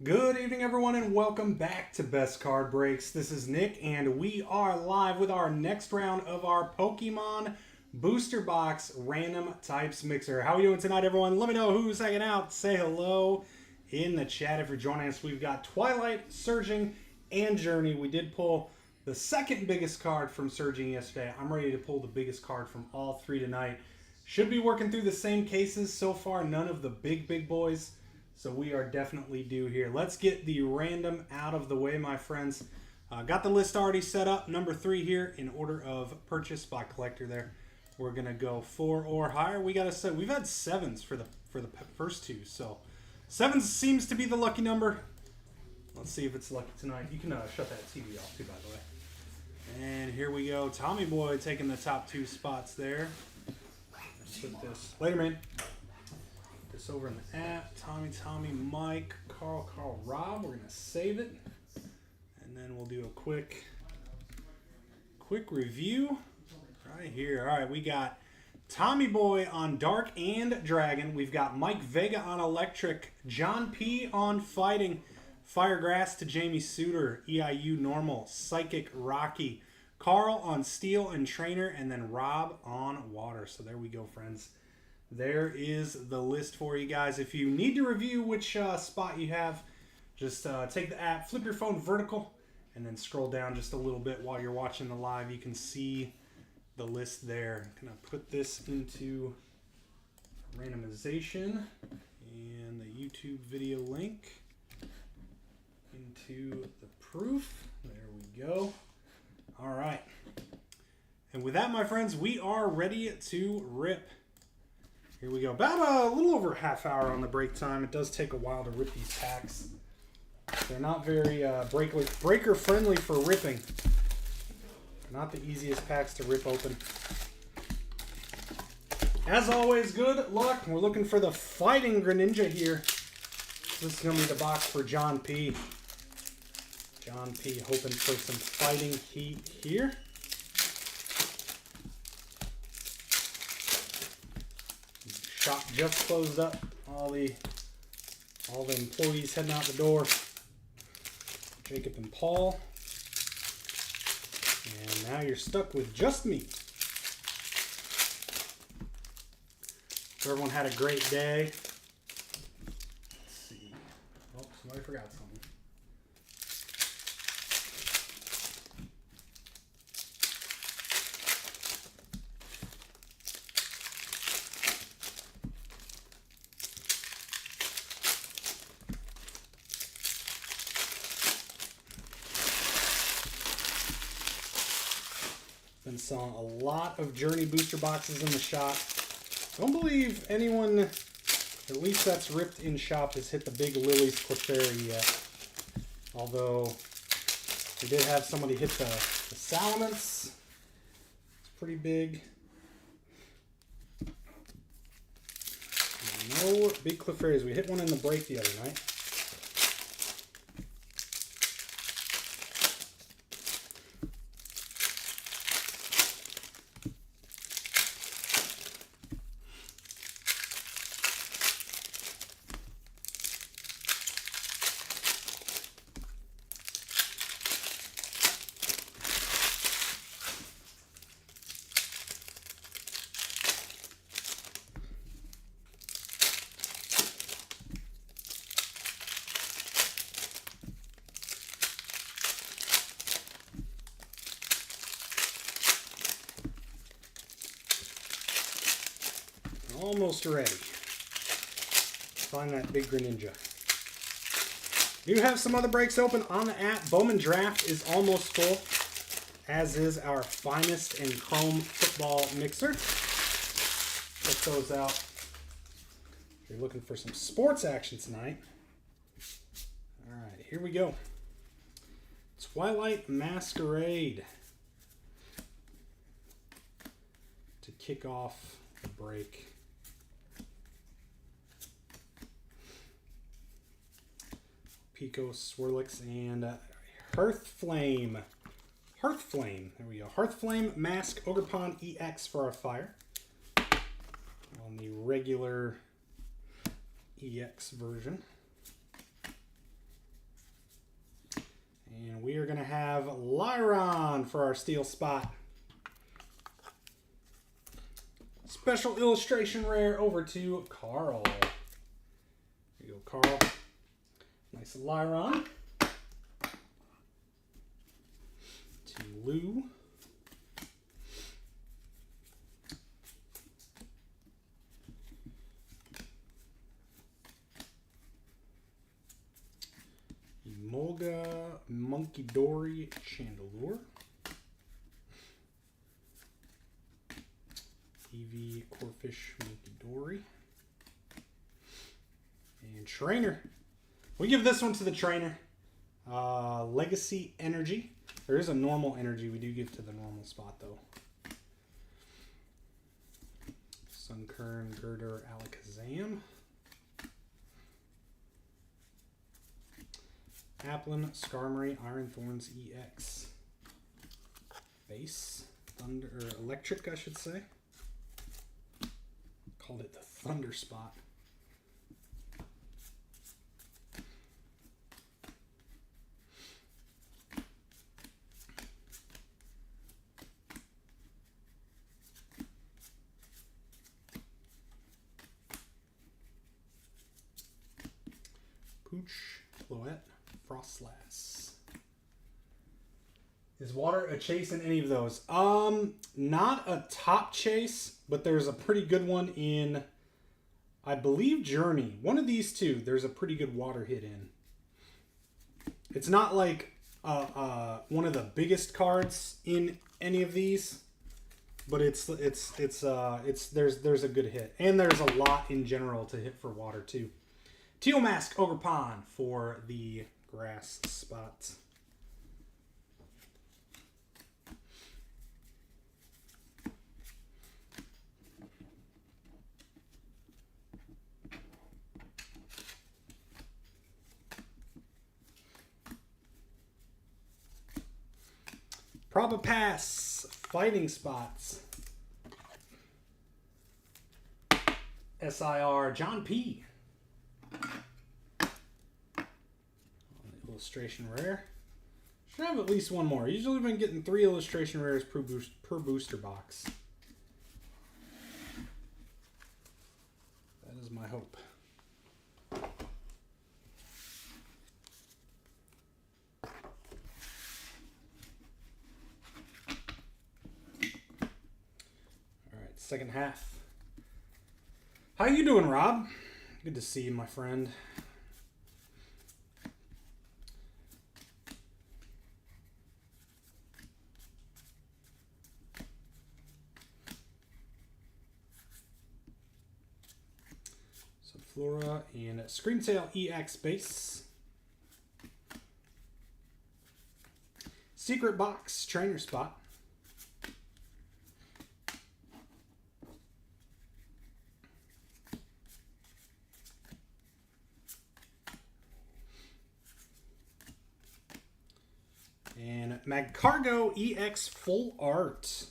Good evening, everyone, and welcome back to Best Card Breaks. This is Nick, and we are live with our next round of our Pokemon Booster Box Random Types Mixer. How are we doing tonight, everyone? Let me know who's hanging out. Say hello in the chat if you're joining us. We've got Twilight, Surging, and Journey. We did pull the second biggest card from Surging yesterday. I'm ready to pull the biggest card from all three tonight. Should be working through the same cases. So far, none of the big boys. So we are definitely due here. Let's get the random out of the way, my friends. Got the list already set up. Number 3 here in order of purchase by collector there. We're going to go 4 or higher. We got to say we've had 7s for the first two. So 7 seems to be the lucky number. Let's see if it's lucky tonight. You can shut that TV off too, by the way. And here we go. Tommy Boy taking the top 2 spots there. Let's put this. Later, man. This over in the app. Tommy, Mike, Carl, Rob. We're gonna save it, and then we'll do a quick review right here. All right, we got Tommy Boy on Dark and Dragon. We've got Mike Vega on Electric, John P on Fighting, Firegrass to Jamie Suter, EIU Normal, Psychic Rocky, Carl on Steel and Trainer, and then Rob on Water. So there we go, friends. There is the list for you guys. If you need to review which spot you have, just take the app, flip your phone vertical, and then scroll down just a little bit while you're watching the live. You can see the list there. I'm going to put this into randomization and the YouTube video link into the proof. There we go. All right. And with that, my friends, we are ready to rip. Here we go. About a little over a half hour on the break time. It does take a while to rip these packs. They're not very breaker friendly for ripping. Not the easiest packs to rip open. As always, good luck. We're looking for the Fighting Greninja here. This is going to be the box for John P. John P hoping for some fighting heat here. Shop just closed up. All the employees heading out the door. Jacob and Paul. And now you're stuck with just me. So everyone had a great day. Let's see. Oh, somebody forgot something. Been selling a lot of Journey booster boxes in the shop. Don't believe anyone, at least that's ripped in shop, has hit the big Lily's Clefairy yet. Although we did have somebody hit the Salamence. It's pretty big. No big Clefairies. We hit one in the break the other night. Almost ready. Find that big Greninja. Do have some other breaks open on the app. Bowman Draft is almost full, as is our Finest and Chrome Football Mixer. Check those out. If you're looking for some sports action tonight. All right, here we go. Twilight Masquerade to kick off the break. Pico Swirlix and Hearthflame. Hearthflame. There we go. Hearthflame Mask Ogerpon EX for our fire. On the regular EX version. And we are going to have Lyron for our steel spot. Special illustration rare over to Carl. There you go, Carl. Nice Lyron. To Lou. Emolga Monkey Dory Chandelure. Eevee Corphish Monkey Dory. And Trainer. We give this one to the Trainer. Legacy Energy. There is a normal energy we do give to the normal spot though. Sunkern Girder Alakazam. Applin, Skarmory, Iron Thorns EX. Base. Thunder, or Electric, I should say. Called it the Thunder Spot. Pooch, Floette, Frostlass. Is water a chase in any of those? Not a top chase, but there's a pretty good one in, I believe, Journey. One of these two, there's a pretty good water hit in. It's not like one of the biggest cards in any of these, but there's a good hit, and there's a lot in general to hit for water too. Teal Mask Ogerpon for the grass spot. Probopass Fighting Spots. SIR John P. Illustration rare. Should have at least one more. Usually we've been getting 3 illustration rares per booster box. That is my hope. Alright, second half. How you doing, Rob? Good to see you, my friend. Flora and Screamtail EX base. Secret Box Trainer Spot. And Magcargo EX Full Art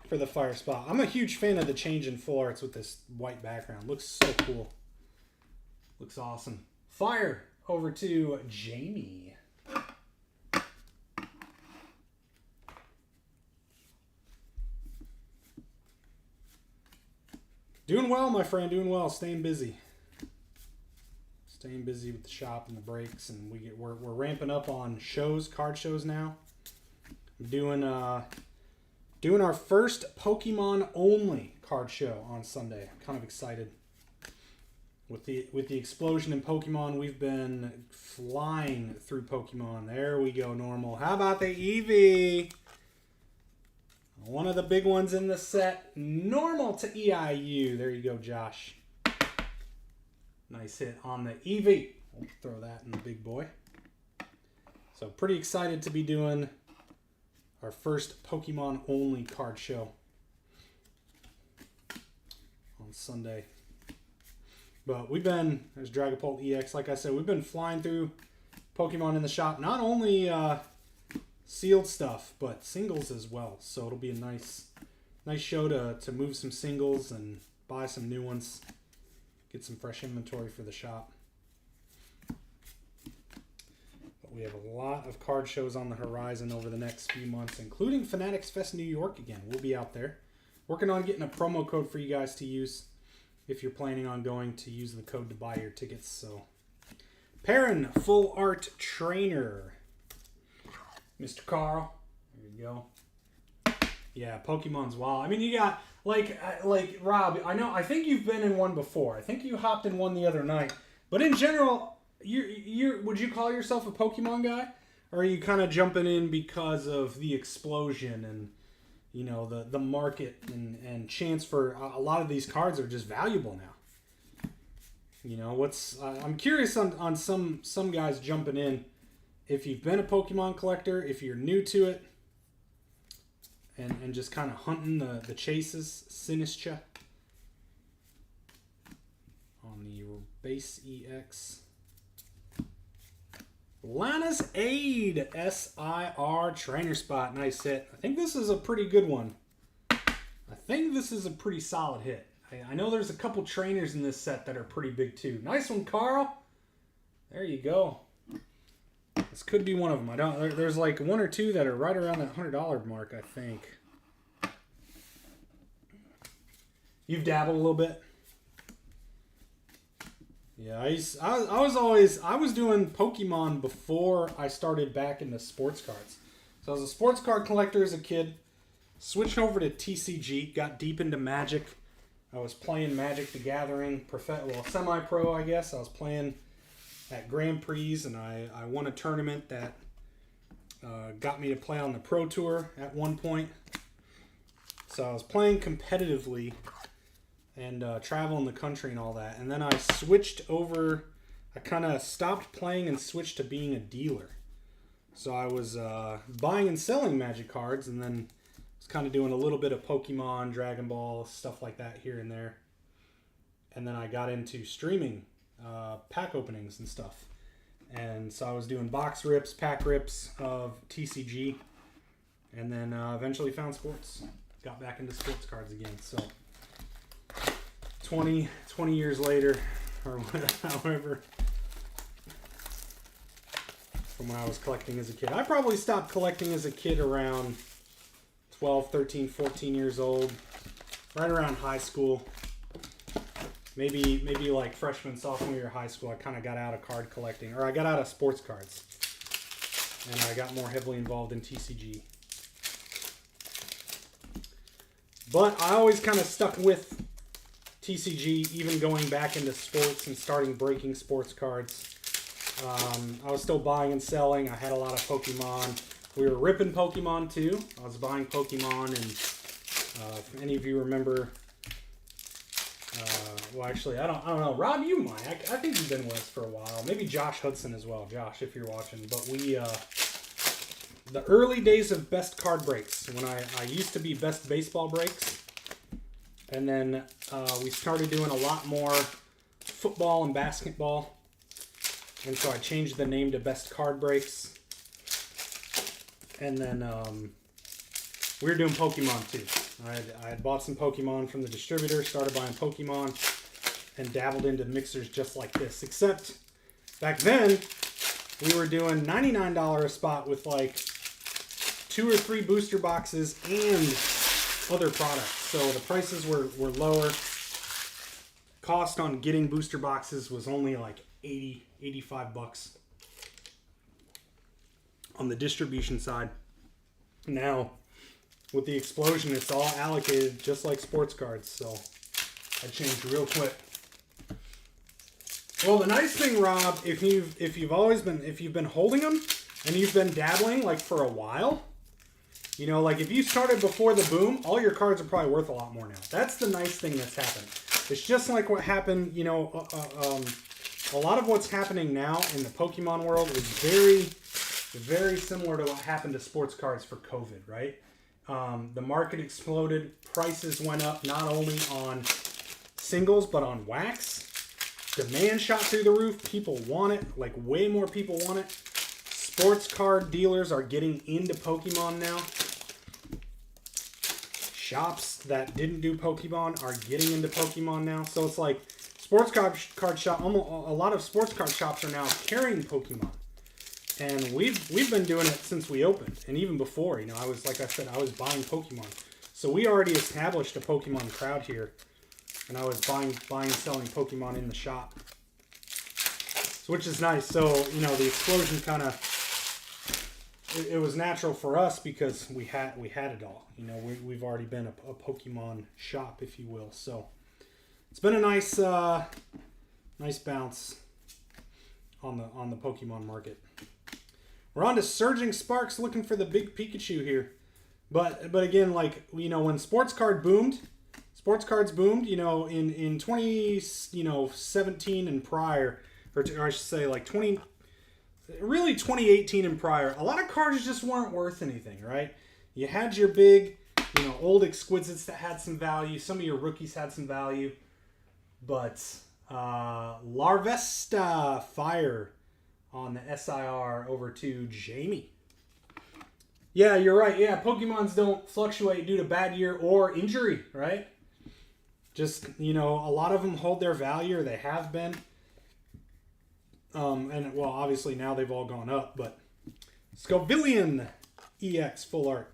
for the fire spot. I'm a huge fan of the change in full arts with this white background. Looks so cool. Looks awesome. Fire over to Jamie. Doing well, my friend. Doing well. Staying busy. Staying busy with the shop and the breaks, and we're ramping up on shows, card shows now. I'm doing our first Pokemon only card show on Sunday. I'm kind of excited. With the explosion in Pokemon, we've been flying through Pokemon. There we go, normal. How about the Eevee? One of the big ones in the set. Normal to EIU. There you go, Josh. Nice hit on the Eevee. We'll throw that in the big boy. So pretty excited to be doing our first Pokemon only card show on Sunday. But we've been, there's Dragapult EX, like I said, we've been flying through Pokemon in the shop. Not only sealed stuff, but singles as well. So it'll be a nice show to move some singles and buy some new ones. Get some fresh inventory for the shop. we have a lot of card shows on the horizon over the next few months, including Fanatics Fest New York again. We'll be out there. Working on getting a promo code for you guys to use if you're planning on going to use the code to buy your tickets. So, Perrin Full Art Trainer. Mr. Carl. There you go. Yeah, Pokemon's wild. I mean, you got, like Rob, I think you've been in one before. I think you hopped in one the other night. But in general, would you call yourself a Pokemon guy? Or are you kind of jumping in because of the explosion and, you know, the market and chance for a lot of these cards are just valuable now? You know, I'm curious on some guys jumping in. If you've been a Pokemon collector, if you're new to it, and just kind of hunting the chases, Sinistcha on the base EX. Lana's Aid SIR trainer spot. Nice hit. I think this is a pretty good one. I think this is a pretty solid hit. I know there's a couple trainers in this set that are pretty big too. Nice one, Carl. There you go. This could be one of them. There's like one or two that are right around that $100 mark, I think. You've dabbled a little bit. Yeah, I was doing Pokemon before I started back into sports cards. So I was a sports card collector as a kid. Switched over to TCG, got deep into Magic. I was playing Magic the Gathering, semi-pro, I guess. I was playing at Grand Prix, and I won a tournament that got me to play on the Pro Tour at one point. So I was playing competitively and traveling the country and all that. And then I switched over. I kind of stopped playing and switched to being a dealer. So I was buying and selling Magic cards, and then was kind of doing a little bit of Pokemon, Dragon Ball, stuff like that here and there. And then I got into streaming pack openings and stuff. And so I was doing box rips, pack rips of TCG, and then eventually found sports. Got back into sports cards again. So 20 years later, or however, from when I was collecting as a kid. I probably stopped collecting as a kid around 12, 13, 14 years old, right around high school. Maybe like freshman, sophomore year of high school, I kind of got out of card collecting, or I got out of sports cards, and I got more heavily involved in TCG. But I always kind of stuck with TCG, even going back into sports and starting breaking sports cards. I was still buying and selling. I had a lot of Pokemon. We were ripping Pokemon too. I was buying Pokemon, and if any of you remember, well, actually, I don't know. Rob, you might. I think you've been with us for a while. Maybe Josh Hudson as well. Josh, if you're watching. But we, the early days of Best Card Breaks, when I used to be Best Baseball Breaks, and then we started doing a lot more football and basketball, and so I changed the name to Best Card Breaks, and then we were doing Pokemon too. I had bought some Pokemon from the distributor, started buying Pokemon, and dabbled into mixers just like this. Except back then, we were doing $99 a spot with like 2 or 3 booster boxes and other products. So the prices were lower. Cost on getting booster boxes was only like $85 on the distribution side. Now, with the explosion, it's all allocated just like sports cards, so I changed real quick. Well, the nice thing, Rob, if you've been holding them and you've been dabbling like for a while, you know, like if you started before the boom, all your cards are probably worth a lot more now. That's the nice thing that's happened. It's just like what happened, you know, a lot of what's happening now in the Pokemon world is very, very similar to what happened to sports cards for COVID, right? The market exploded. Prices went up not only on singles, but on wax. Demand shot through the roof. People want it. Like, way more people want it. Sports card dealers are getting into Pokemon now. Shops that didn't do Pokemon are getting into Pokemon now. So it's like sports card shop. A lot of sports card shops are now carrying Pokemon. And we've been doing it since we opened, and even before. You know, I was, like I said, I was buying Pokemon, so we already established a Pokemon crowd here, and I was buying and selling Pokemon in the shop, which is nice. So you know, the explosion kind of it was natural for us because we had it all. You know, we've already been a Pokemon shop, if you will. So it's been a nice bounce on the Pokemon market. We're on to Surging Sparks, looking for the big Pikachu here. But again, like, you know, when sports cards boomed, you know, in 2017 and prior, or I should say like 2018 and prior, a lot of cards just weren't worth anything, right? You had your big, you know, old exquisites that had some value. Some of your rookies had some value. But Larvesta Fire on the SIR over to Jamie. Yeah, you're right. Yeah, Pokemons don't fluctuate due to bad year or injury, right? Just, you know, a lot of them hold their value, or they have been. And, well, obviously now they've all gone up, but Scovillian EX full art.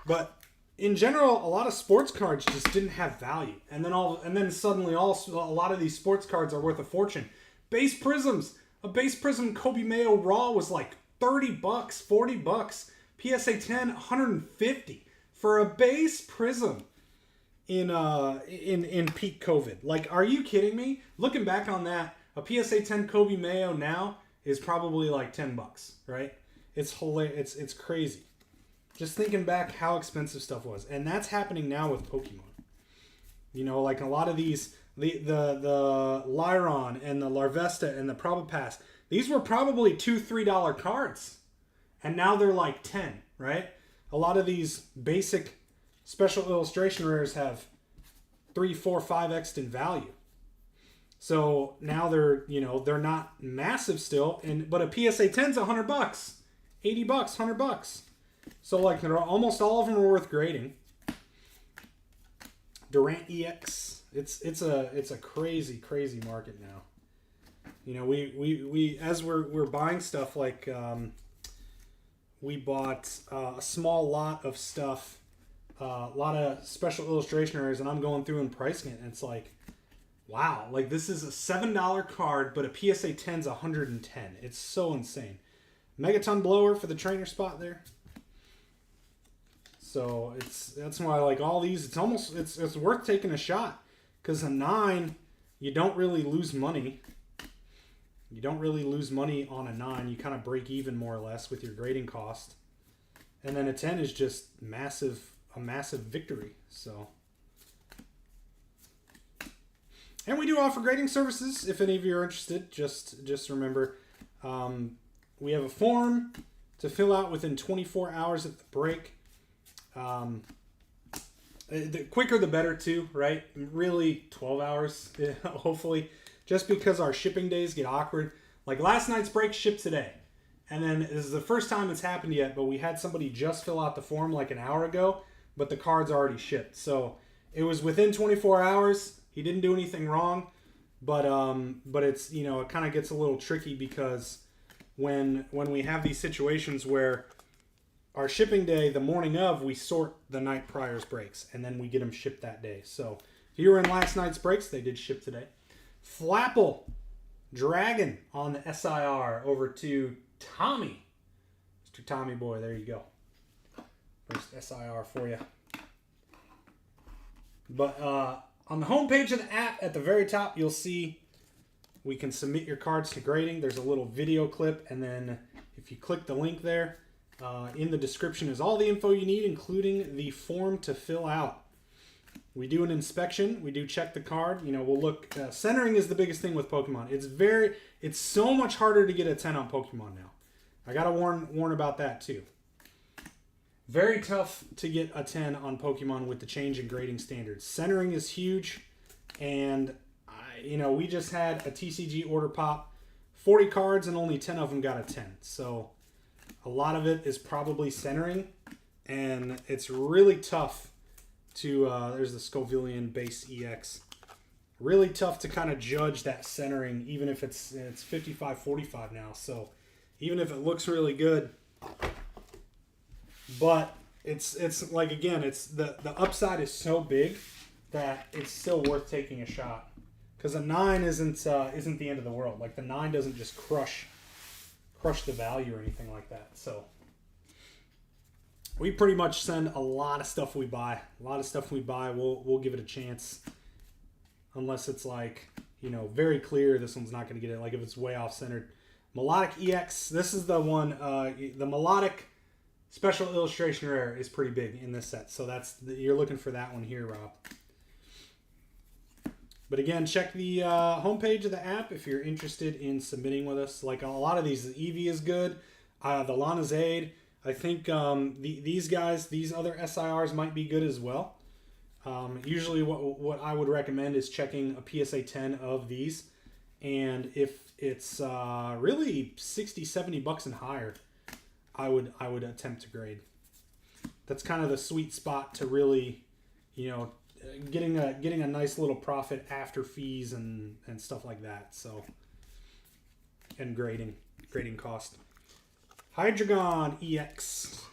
But in general, a lot of sports cards just didn't have value. And then suddenly a lot of these sports cards are worth a fortune. Base Prisms. A base prism Kobe Mayo Raw was like $30, $40. PSA 10, 150 for a base prism in peak COVID. Like, are you kidding me? Looking back on that, a PSA 10 Kobe Mayo now is probably like $10, right? It's hilarious. It's crazy. Just thinking back how expensive stuff was. And that's happening now with Pokemon. You know, like a lot of these, the Lyron and the Larvesta and the Probopass, these were probably $2, $3 cards. And now they're like 10, right? A lot of these basic special illustration rares have 3, 4, 5x in value. So now they're not massive still, but a PSA 10's $100, $80, $100. So like almost all of them are worth grading. Durant EX, it's a crazy market now. You know, we as we're buying stuff, like we bought a small lot of stuff, a lot of special illustration areas, and I'm going through and pricing it, and it's like, wow, like this is a $7 card, but a PSA 10's $110. It's so insane. Megaton Blower for the trainer spot there. So that's why I like all these. It's worth taking a shot, because a 9, you don't really lose money. You don't really lose money on a 9. You kind of break even more or less with your grading cost. And then a 10 is just a massive victory. So, and we do offer grading services if any of you are interested. Just remember, we have a form to fill out within 24 hours at the break. The quicker the better too, right? Really 12 hours, hopefully. Just because our shipping days get awkward. Like last night's break shipped today. And then this is the first time it's happened yet, but we had somebody just fill out the form like an hour ago, but the card's already shipped. So it was within 24 hours. He didn't do anything wrong, but it's, you know, it kind of gets a little tricky because when we have these situations where our shipping day, the morning of, we sort the night prior's breaks, and then we get them shipped that day. So if you were in last night's breaks, they did ship today. Flapple Dragon on the SIR over to Tommy. Mr. Tommy Boy, there you go. First SIR for you. But on the homepage of the app, at the very top, you'll see we can submit your cards to grading. There's a little video clip, and then if you click the link there, in the description is all the info you need, including the form to fill out. We do an inspection. We do check the card. You know, we'll look. Centering is the biggest thing with Pokemon. It's so much harder to get a 10 on Pokemon now. I gotta warn about that too. Very tough to get a 10 on Pokemon with the change in grading standards. Centering is huge, and we just had a TCG order pop, 40 cards, and only 10 of them got a 10. So a lot of it is probably centering, and it's really tough to, there's the Scovillian base EX. Really tough to kind of judge that centering, even if it's 55-45 now. So even if it looks really good. But it's like, again, it's the upside is so big that it's still worth taking a shot. Because a 9 isn't the end of the world. Like, the 9 doesn't just crush the value or anything like that. So we pretty much send a lot of stuff we buy. We'll give it a chance. Unless it's like, very clear this one's not going to get it. Like if it's way off centered. Melodic EX. This is the one. The Melodic Special Illustration Rare is pretty big in this set. So you're looking for that one here, Rob. But again, check the homepage of the app if you're interested in submitting with us. Like a lot of these, the Eevee is good. The Lana Zade. I think these guys, these other SIRs might be good as well. Usually what I would recommend is checking a PSA 10 of these. And if it's really 60, 70 bucks and higher, I would attempt to grade. That's kind of the sweet spot to really, getting a nice little profit after fees and stuff like that. So, and grading cost. Hydreigon EX.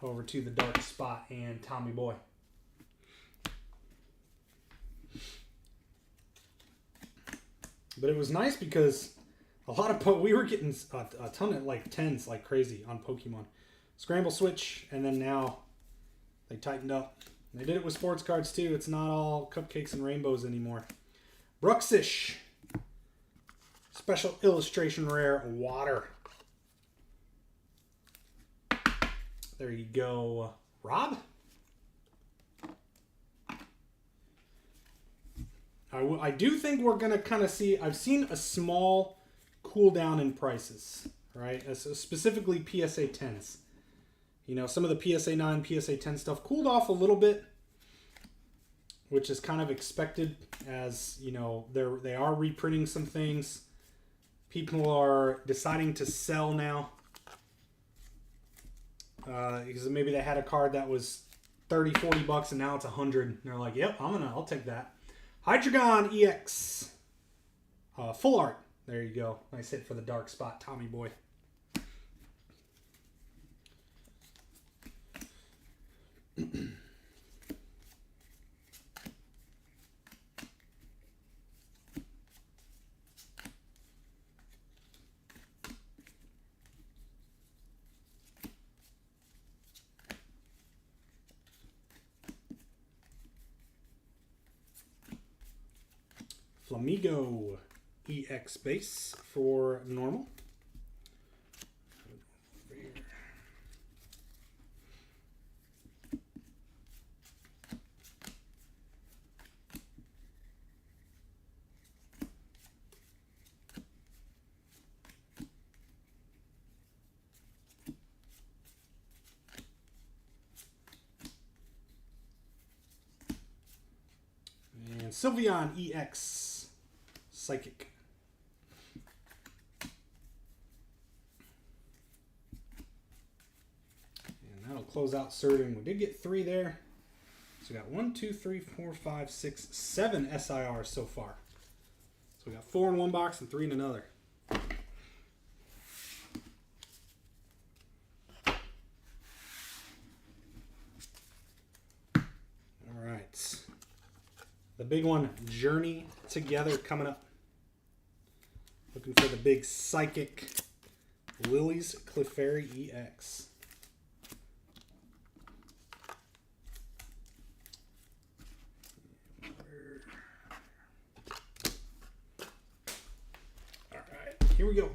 Over to the Dark Spot and Tommy Boy. But it was nice because we were getting a ton of like 10s like crazy on Pokemon. Scramble Switch, and then now they tightened up. They did it with sports cards too. It's not all cupcakes and rainbows anymore. Bruxish. Special Illustration Rare Water. There you go. Rob? I do think we're going to kind of see... I've seen a small cool down in prices, right? Specifically PSA 10s. Some of the PSA 9, PSA 10 stuff cooled off a little bit, which is kind of expected as, they are reprinting some things. People are deciding to sell now. Because maybe they had a card that was 30, 40 bucks and now it's 100. And they're like, yep, I'll take that. Hydreigon EX. Full art. There you go. Nice hit for the Dark Spot, Tommy Boy. Flamigo EX base for normal. And Sylveon EX. Psychic. And that'll close out sorting. We did get 3 there. So we got 1, 2, 3, 4, 5, 6, 7 SIRs so far. So we got 4 in one box and 3 in another. All right. The big one, Journey Together, coming up. Looking for the big Psychic Lily's Clefairy EX. All right, here we go.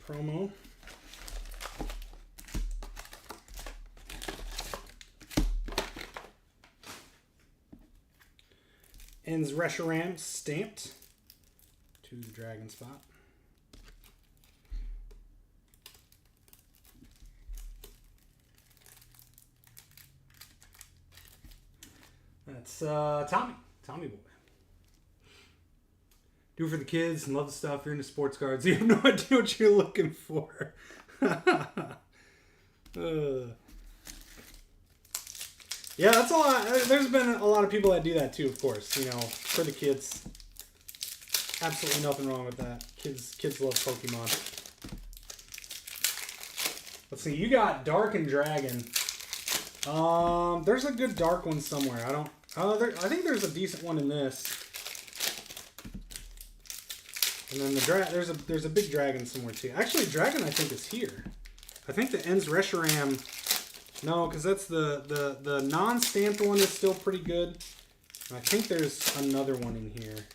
Promo. Ends Reshiram stamped to the Dragon Spot. That's Tommy Boy. Do it for the kids and love the stuff. You're into sports cards. You have no idea what you're looking for. Yeah, that's a lot. There's been a lot of people that do that too, of course. You know, for the kids. Absolutely nothing wrong with that. Kids love Pokemon. Let's see. You got Dark and Dragon. There's a good dark one somewhere. I think there's a decent one in this. And then there's a big dragon somewhere too. Actually, dragon I think is here. I think the Ends Reshiram. No, because that's the non-stamped one is still pretty good. I think there's another one in here.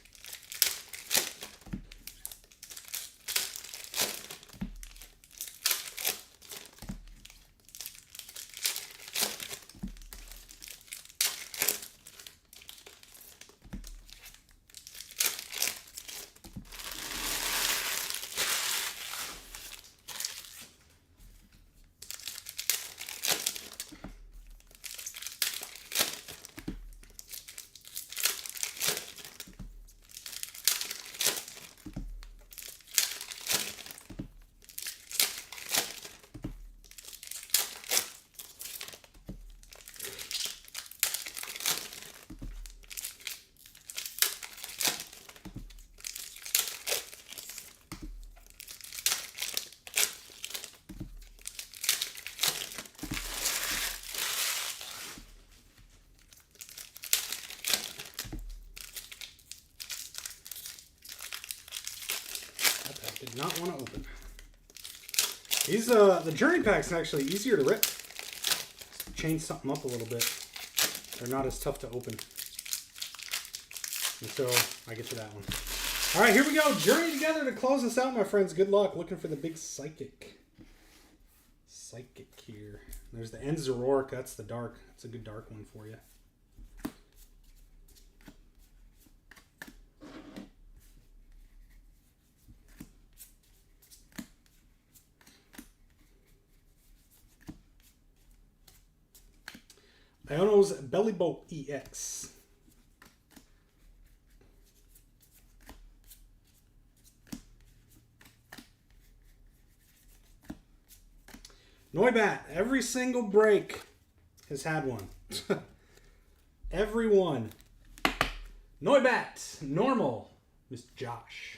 Did not want to open. These the journey packs are actually easier to rip. Change something up a little bit. They're not as tough to open. And so I get to that one. All right, here we go. Journey together to close us out, my friends. Good luck. Looking for the big psychic. Psychic here. There's the Ends Zoroark. That's the dark. That's a good dark one for you. Iono's Bellibolt EX. Noibat, every single break has had one. Every one. Noibat, normal, Mr. Josh.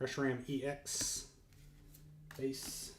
Reshiram EX base.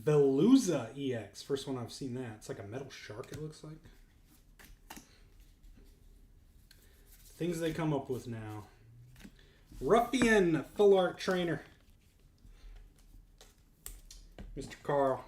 Veluza EX. First one I've seen that. It's like a metal shark, it looks like. Things they come up with now. Ruffian Full Art Trainer. Mr. Carl.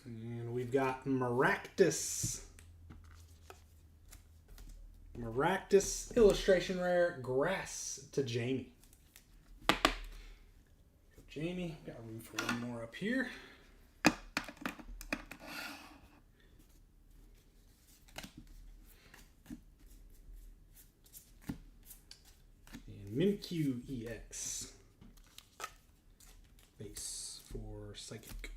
And we've got Maractus. Maractus illustration rare grass to Jamie. Jamie, got room for one more up here. And Mimikyu EX base for Psychic.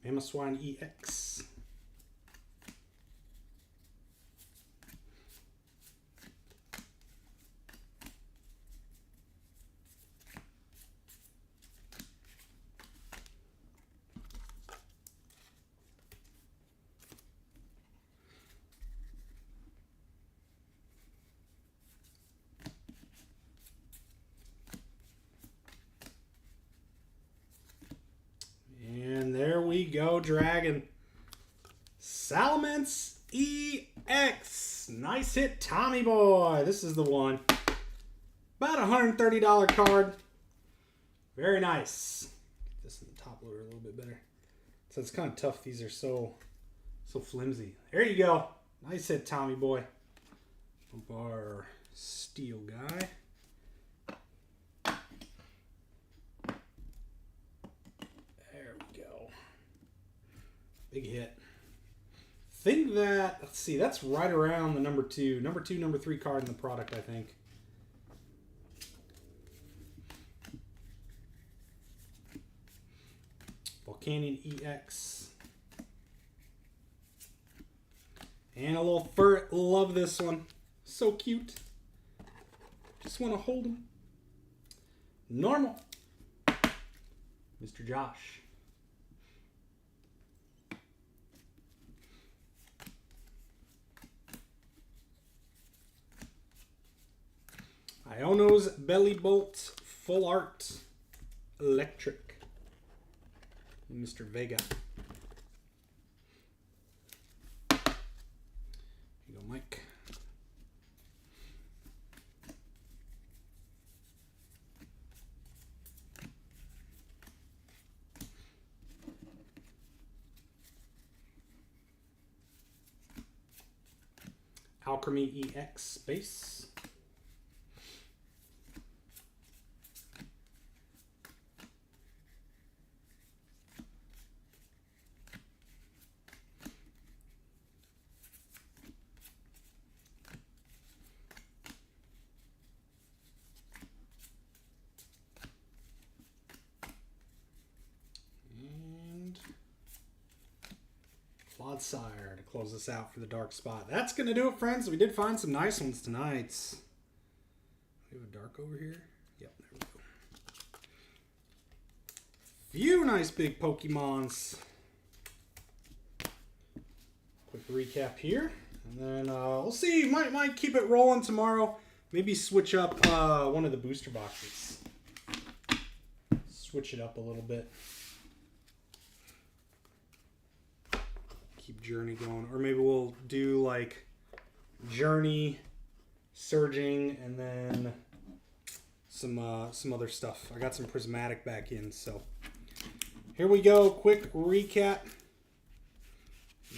Mamoswine EX. And there we go, Dragon. Salamence EX. Nice hit, Tommy boy. This is the one. About $130 card. Very nice. Get this in the top loader a little bit better. So it's kind of tough. These are so flimsy. There you go. Nice hit, Tommy boy. Bump our steel guy. There we go. Big hit. Think that, let's see, that's right around the number 2, number 3 card in the product, I think. Volcanion EX. And a little fur. Love this one. So cute. Just want to hold him. Normal. Mr. Josh. Iono's Belly Bolt Full Art Electric. Mr. Vega. Here you go, Mike. Alchemy EX Space. Clodsire to close this out for the dark spot. That's going to do it, friends. We did find some nice ones tonight. We have a dark over here. Yep, there we go. Few nice big Pokemons. Quick recap here. And then we'll see. Might keep it rolling tomorrow. Maybe switch up one of the booster boxes. Switch it up a little bit. Keep Journey going, or maybe we'll do like Journey, Surging, and then some other stuff. I got some Prismatic back in, so here we go. Quick recap,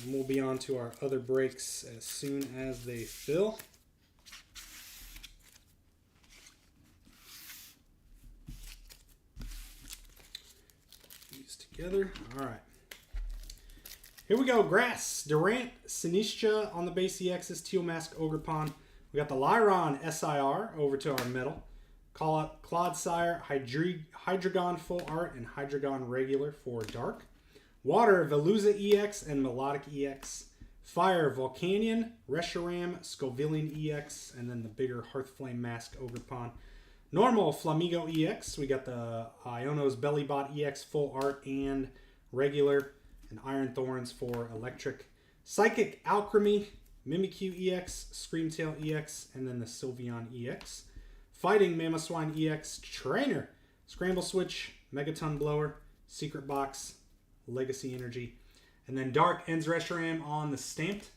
and we'll be on to our other breaks as soon as they fill. These together. All right. Here we go. Grass, Durant, Sinistcha on the base EXs, Teal Mask, Ogerpon. We got the Lyron SIR over to our middle. Clodsire, Hydreigon Full Art, and Hydreigon Regular for Dark. Water, Veluza EX and Melodic EX. Fire, Volcanion, Reshiram, Scovillian EX, and then the bigger Hearthflame Mask Ogerpon. Normal, Flamigo EX. We got the Iono's Bellybot EX Full Art and Regular. And Iron Thorns for Electric. Psychic Alchemy, Mimikyu EX, Screamtail EX, and then the Sylveon EX. Fighting Mamoswine EX, Trainer, Scramble Switch, Megaton Blower, Secret Box, Legacy Energy. And then Dark ends Reshiram on the Stamped.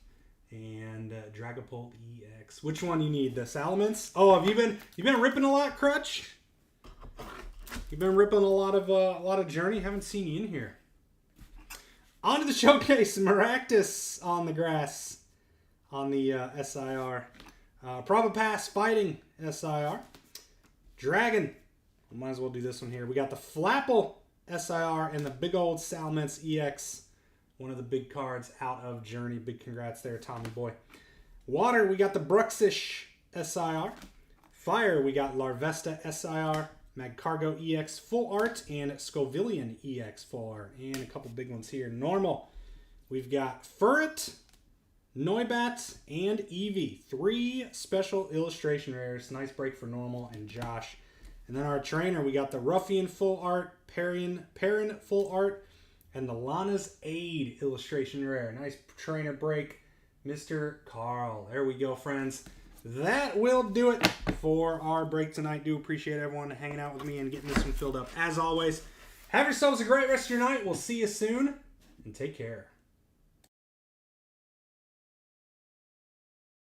And Dragapult EX. Which one you need? The Salamence? Oh, have you been ripping a lot, Crutch? You've been ripping a lot of Journey. Haven't seen you in here. On to the showcase. Maractus on the grass on the SIR. Probopass Fighting SIR. Dragon. We might as well do this one here. We got the Flapple SIR and the big old Salamence EX. One of the big cards out of Journey. Big congrats there, Tommy boy. Water, we got the Bruxish SIR. Fire, we got Larvesta SIR. Magcargo EX Full Art, and Scovillian EX Full Art. And a couple big ones here. Normal. We've got Furret, Noibat, and Eevee. 3 special illustration rares. Nice break for Normal and Josh. And then our trainer, we got the Ruffian Full Art, Perrin Full Art, and the Lana's Aid illustration rare. Nice trainer break, Mr. Carl. There we go, friends. That will do it for our break tonight. Do appreciate everyone hanging out with me and getting this one filled up. As always, have yourselves a great rest of your night. We'll see you soon, and take care.